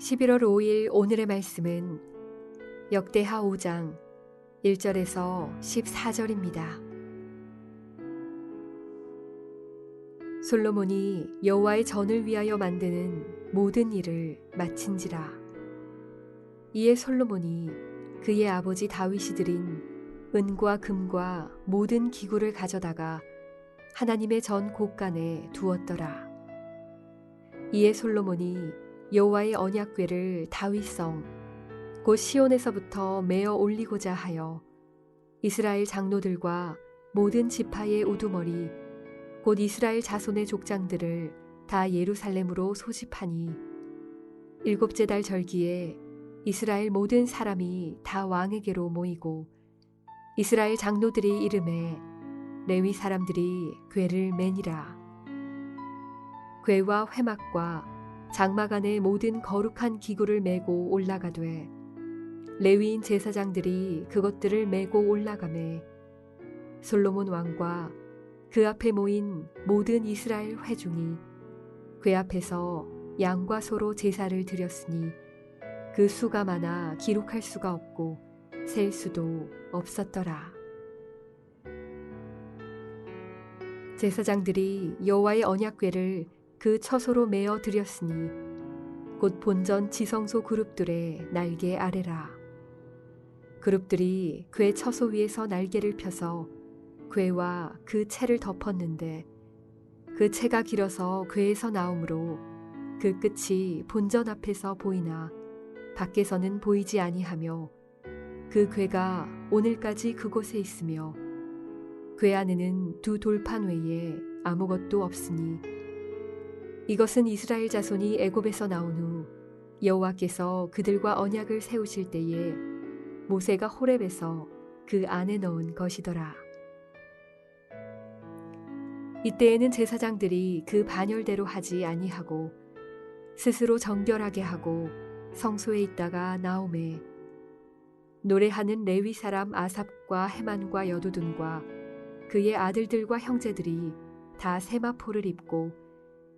11월 5일 오늘의 말씀은 역대하 5장 1절에서 14절입니다. 솔로몬이 여호와의 전을 위하여 만드는 모든 일을 마친지라. 이에 솔로몬이 그의 아버지 다윗이 드린 은과 금과 모든 기구를 가져다가 하나님의 전 곳간에 두었더라. 이에 솔로몬이 여호와의 언약궤를 다윗성 곧 시온에서부터 메어 올리고자 하여 이스라엘 장로들과 모든 지파의 우두머리 곧 이스라엘 자손의 족장들을 다 예루살렘으로 소집하니 일곱째 달 절기에 이스라엘 모든 사람이 다 왕에게로 모이고 이스라엘 장로들이 이름에 레위 사람들이 궤를 매니라. 궤와 회막과 장막 안에 모든 거룩한 기구를 메고 올라가되 레위인 제사장들이 그것들을 메고 올라가매 솔로몬 왕과 그 앞에 모인 모든 이스라엘 회중이 궤 앞에서 양과 소로 제사를 드렸으니 그 수가 많아 기록할 수가 없고 셀 수도 없었더라. 제사장들이 여호와의 언약궤를 그 처소로 메어 드렸으니 곧 본전 지성소 그룹들의 날개 아래라. 그룹들이 궤 처소 위에서 날개를 펴서 궤와 그 채를 덮었는데 그 채가 길어서 궤에서 나오므로 그 끝이 본전 앞에서 보이나 밖에서는 보이지 아니하며 그 궤가 오늘까지 그곳에 있으며 궤 안에는 두 돌판 외에 아무것도 없으니 이것은 이스라엘 자손이 애굽에서 나온 후 여호와께서 그들과 언약을 세우실 때에 모세가 호렙에서 그 안에 넣은 것이더라. 이때에는 제사장들이 그 반열대로 하지 아니하고 스스로 정결하게 하고 성소에 있다가 나오매 노래하는 레위 사람 아삽과 헤만과 여두둔과 그의 아들들과 형제들이 다 세마포를 입고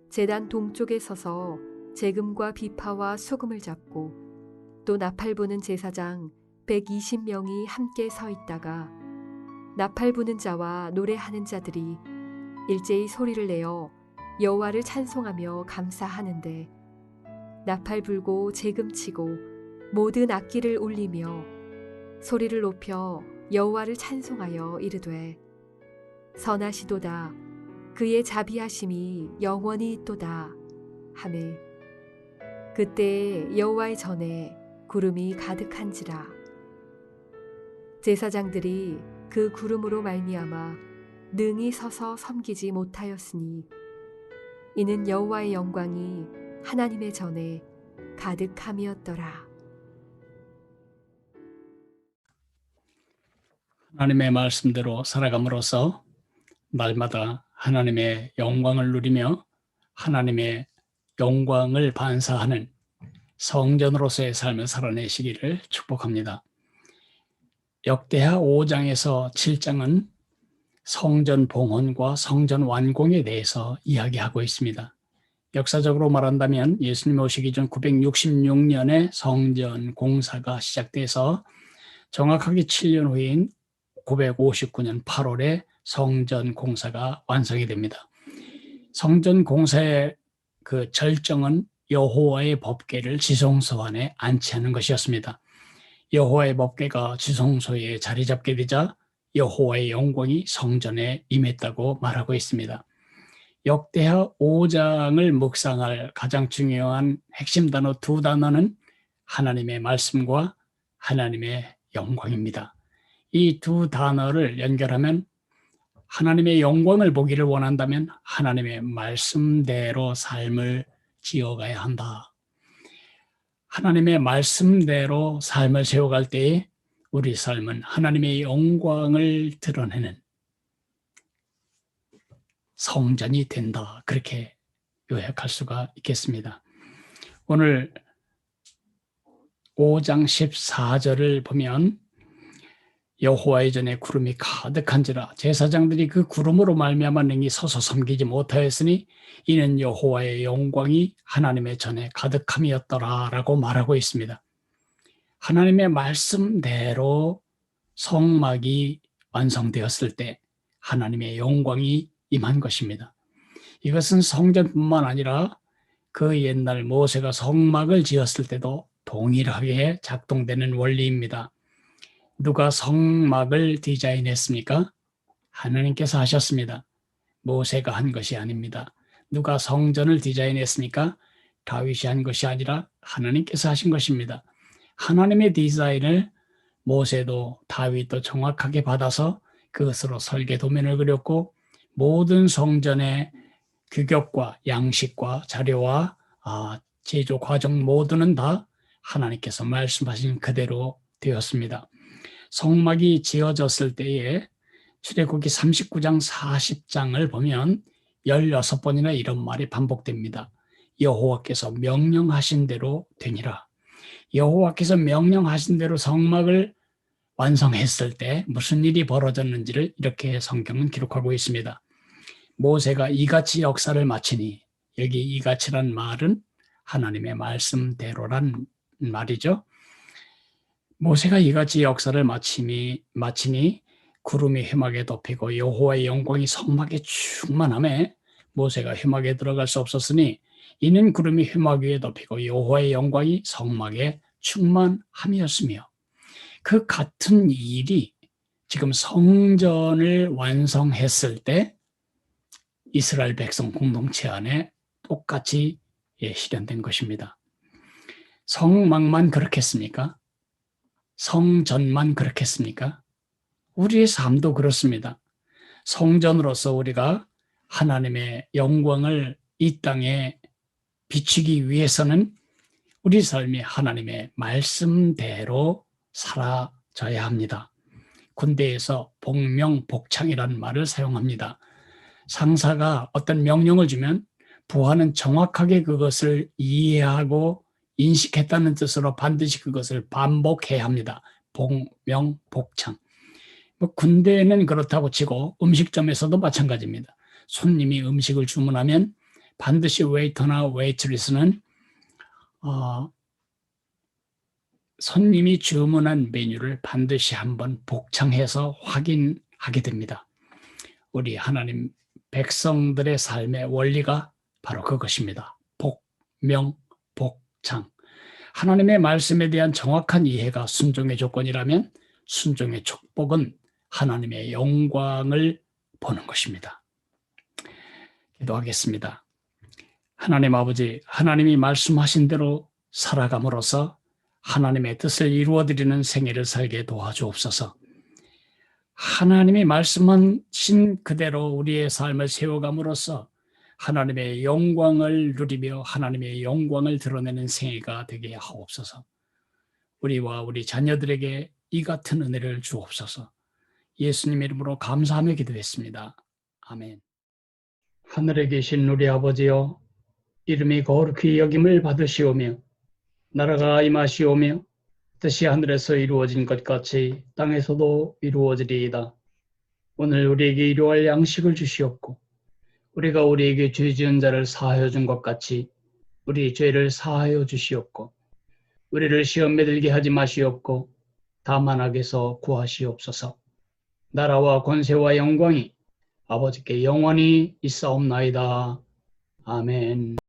제단 동쪽에 서서 재금과 비파와 수금을 잡고 또 나팔 부는 제사장 120명이 함께 서 있다가 나팔 부는 자와 노래하는 자들이 일제히 소리를 내어 여호와를 찬송하며 감사하는데 나팔 불고 재금 치고 모든 악기를 울리며 소리를 높여 여호와를 찬송하여 이르되 선하시도다 그의 자비하심이 영원히 있도다 하매 그때에 여호와의 전에 구름이 가득한지라. 제사장들이 그 구름으로 말미암아 능히 서서 섬기지 못하였으니 이는 여호와의 영광이 하나님의 전에 가득함이었더라. 하나님의 말씀대로 살아감으로써 날마다 하나님의 영광을 누리며 하나님의 영광을 반사하는 성전으로서의 삶을 살아내시기를 축복합니다. 역대하 5장에서 7장은 성전 봉헌과 성전 완공에 대해서 이야기하고 있습니다. 역사적으로 말한다면 예수님 오시기 전 966년에 성전 공사가 시작돼서 정확하게 7년 후인 959년 8월에 성전 공사가 완성이 됩니다. 성전 공사의 그 절정은 여호와의 법궤를 지성소 안에 안치하는 것이었습니다. 여호와의 법궤가 지성소에 자리 잡게 되자 여호와의 영광이 성전에 임했다고 말하고 있습니다. 역대하 5장을 묵상할 가장 중요한 핵심 단어 두 단어는 하나님의 말씀과 하나님의 영광입니다. 이 두 단어를 연결하면 하나님의 영광을 보기를 원한다면 하나님의 말씀대로 삶을 지어가야 한다. 하나님의 말씀대로 삶을 세워갈 때에 우리 삶은 하나님의 영광을 드러내는 성전이 된다. 그렇게 요약할 수가 있겠습니다. 오늘 5장 14절을 보면 여호와의 전에 구름이 가득한지라 제사장들이 그 구름으로 말미암아 능히 서서 섬기지 못하였으니 이는 여호와의 영광이 하나님의 전에 가득함이었더라라고 말하고 있습니다. 하나님의 말씀대로 성막이 완성되었을 때 하나님의 영광이 임한 것입니다. 이것은 성전뿐만 아니라 그 옛날 모세가 성막을 지었을 때도 동일하게 작동되는 원리입니다. 누가 성막을 디자인했습니까? 하나님께서 하셨습니다. 모세가 한 것이 아닙니다. 누가 성전을 디자인했습니까? 다윗이 한 것이 아니라 하나님께서 하신 것입니다. 하나님의 디자인을 모세도 다윗도 정확하게 받아서 그것으로 설계 도면을 그렸고 모든 성전의 규격과 양식과 자료와 제조 과정 모두는 다 하나님께서 말씀하신 그대로 되었습니다. 성막이 지어졌을 때에 출애굽기 39장 40장을 보면 16번이나 이런 말이 반복됩니다. 여호와께서 명령하신 대로 되니라. 여호와께서 명령하신 대로 성막을 완성했을 때 무슨 일이 벌어졌는지를 이렇게 성경은 기록하고 있습니다. 모세가 이같이 역사를 마치니, 여기 이같이란 말은 하나님의 말씀대로란 말이죠. 모세가 이같이 역사를 마치니 구름이 회막에 덮이고 여호와의 영광이 성막에 충만하매 모세가 회막에 들어갈 수 없었으니 이는 구름이 회막 위에 덮이고 여호와의 영광이 성막에 충만함이었으며 그 같은 일이 지금 성전을 완성했을 때 이스라엘 백성 공동체 안에 똑같이 실현된 것입니다. 성막만 그렇겠습니까? 성전만 그렇겠습니까? 우리의 삶도 그렇습니다. 성전으로서 우리가 하나님의 영광을 이 땅에 비추기 위해서는 우리 삶이 하나님의 말씀대로 살아져야 합니다. 군대에서 복명복창이라는 말을 사용합니다. 상사가 어떤 명령을 주면 부하는 정확하게 그것을 이해하고 인식했다는 뜻으로 반드시 그것을 반복해야 합니다. 복명복창. 군대는 그렇다고 치고 음식점에서도 마찬가지입니다. 손님이 음식을 주문하면 반드시 웨이터나 웨이트리스는 손님이 주문한 메뉴를 반드시 한번 복창해서 확인하게 됩니다. 우리 하나님 백성들의 삶의 원리가 바로 그것입니다. 복명복창. 하나님의 말씀에 대한 정확한 이해가 순종의 조건이라면 순종의 축복은 하나님의 영광을 보는 것입니다. 기도하겠습니다. 하나님 아버지, 하나님이 말씀하신 대로 살아감으로써 하나님의 뜻을 이루어드리는 생애를 살게 도와주옵소서. 하나님이 말씀하신 그대로 우리의 삶을 세워감으로써 하나님의 영광을 누리며 하나님의 영광을 드러내는 생애가 되게 하옵소서. 우리와 우리 자녀들에게 이 같은 은혜를 주옵소서. 예수님 이름으로 감사하며 기도했습니다. 아멘. 하늘에 계신 우리 아버지여, 이름이 거룩히 여김을 받으시오며 나라가 임하시오며 뜻이 하늘에서 이루어진 것 같이 땅에서도 이루어지리이다. 오늘 우리에게 일용할 양식을 주시옵고 우리가 우리에게 죄 지은 자를 사하여 준 것 같이 우리 죄를 사하여 주시옵고 우리를 시험에 들게 하지 마시옵고 다만 악에서 구하시옵소서. 나라와 권세와 영광이 아버지께 영원히 있사옵나이다. 아멘.